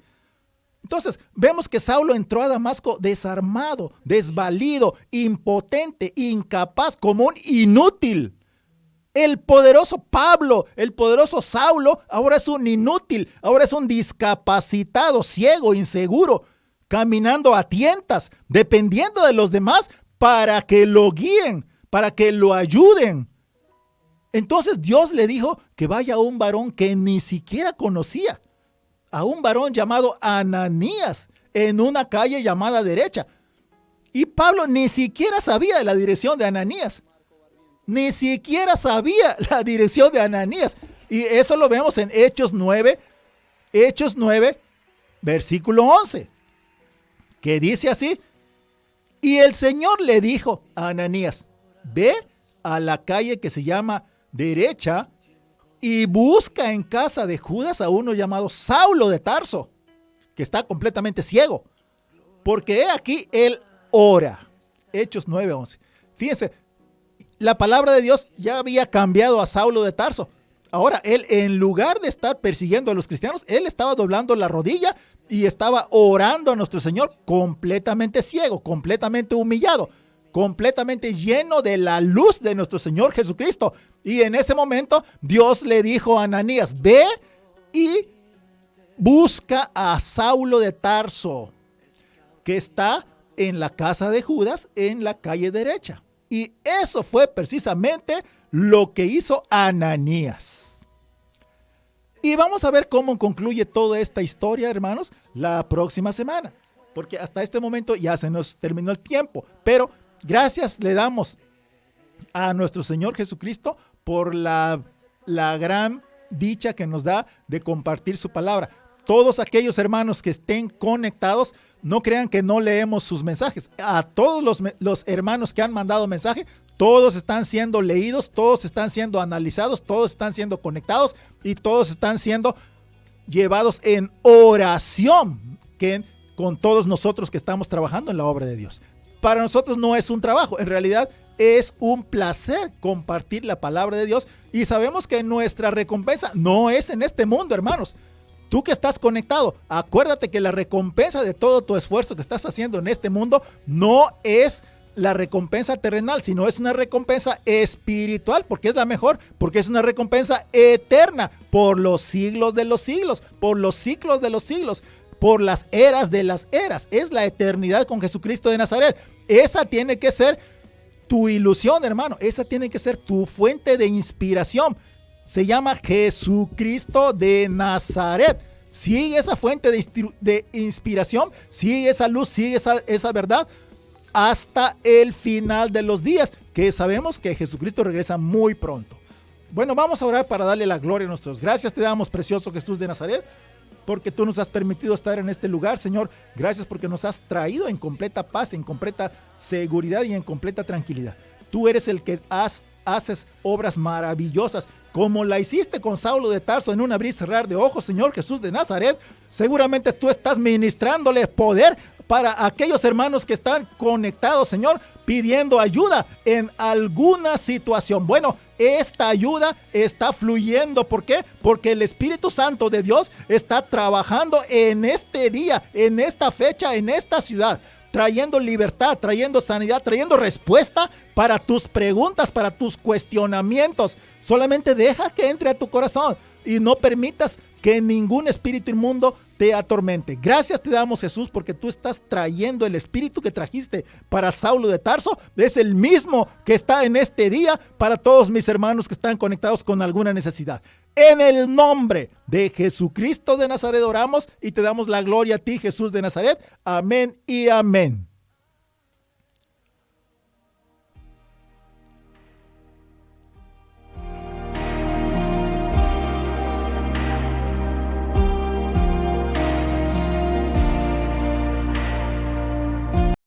Speaker 2: Entonces vemos que Saulo entró a Damasco desarmado, desvalido, impotente, incapaz, como un inútil. El poderoso Pablo, el poderoso Saulo, ahora es un inútil, ahora es un discapacitado, ciego, inseguro, caminando a tientas, dependiendo de los demás para que lo guíen, para que lo ayuden. Entonces Dios le dijo que vaya a un varón que ni siquiera conocía, a un varón llamado Ananías, en una calle llamada Derecha. Y Pablo ni siquiera sabía de la dirección de Ananías. Ni siquiera sabía la dirección de Ananías. Y eso lo vemos en Hechos 9, versículo 11, que dice así: y el Señor le dijo a Ananías, ve a la calle que se llama Derecha y busca en casa de Judas a uno llamado Saulo de Tarso, que está completamente ciego, porque he aquí él ora. Hechos 9:11. Fíjense, la palabra de Dios ya había cambiado a Saulo de Tarso. Ahora él, en lugar de estar persiguiendo a los cristianos, él estaba doblando la rodilla y estaba orando a nuestro Señor completamente ciego, completamente humillado, completamente lleno de la luz de nuestro Señor Jesucristo. Y en ese momento Dios le dijo a Ananías, ve y busca a Saulo de Tarso, que está en la casa de Judas, en la calle Derecha. Y eso fue precisamente lo que hizo Ananías. Y vamos a ver cómo concluye toda esta historia, hermanos, la próxima semana. Porque hasta este momento ya se nos terminó el tiempo. Pero gracias le damos a nuestro Señor Jesucristo por la gran dicha que nos da de compartir su palabra. Todos aquellos hermanos que estén conectados, no crean que no leemos sus mensajes. A todos los hermanos que han mandado mensaje, todos están siendo leídos, todos están siendo analizados, todos están siendo conectados y todos están siendo llevados en oración con todos nosotros que estamos trabajando en la obra de Dios. Para nosotros no es un trabajo, en realidad es un placer compartir la palabra de Dios y sabemos que nuestra recompensa no es en este mundo, hermanos. Tú que estás conectado, acuérdate que la recompensa de todo tu esfuerzo que estás haciendo en este mundo no es la recompensa terrenal, sino es una recompensa espiritual, porque es la mejor, porque es una recompensa eterna por los siglos de los siglos, por los ciclos de los siglos, por las eras de las eras. Es la eternidad con Jesucristo de Nazaret. Esa tiene que ser tu ilusión, hermano. Esa tiene que ser tu fuente de inspiración. Se llama Jesucristo de Nazaret. Sigue esa fuente de inspiración, sigue esa luz, sigue esa verdad hasta el final de los días, que sabemos que Jesucristo regresa muy pronto. Bueno, vamos a orar para darle la gloria a nuestros. Gracias te damos, precioso Jesús de Nazaret, porque tú nos has permitido estar en este lugar, Señor. Gracias porque nos has traído en completa paz, en completa seguridad y en completa tranquilidad. Tú eres el que haces obras maravillosas, como la hiciste con Saulo de Tarso en un abrir y cerrar de ojos, Señor Jesús de Nazaret. Seguramente tú estás ministrándole poder para aquellos hermanos que están conectados, Señor, pidiendo ayuda en alguna situación. Bueno, esta ayuda está fluyendo. ¿Por qué? Porque el Espíritu Santo de Dios está trabajando en este día, en esta fecha, en esta ciudad, trayendo libertad, trayendo sanidad, trayendo respuesta para tus preguntas, para tus cuestionamientos. Solamente deja que entre a tu corazón y no permitas que ningún espíritu inmundo te atormente. Gracias te damos, Jesús, porque tú estás trayendo el espíritu que trajiste para Saulo de Tarso. Es el mismo que está en este día para todos mis hermanos que están conectados con alguna necesidad. En el nombre de Jesucristo de Nazaret oramos y te damos la gloria a ti, Jesús de Nazaret. Amén y amén.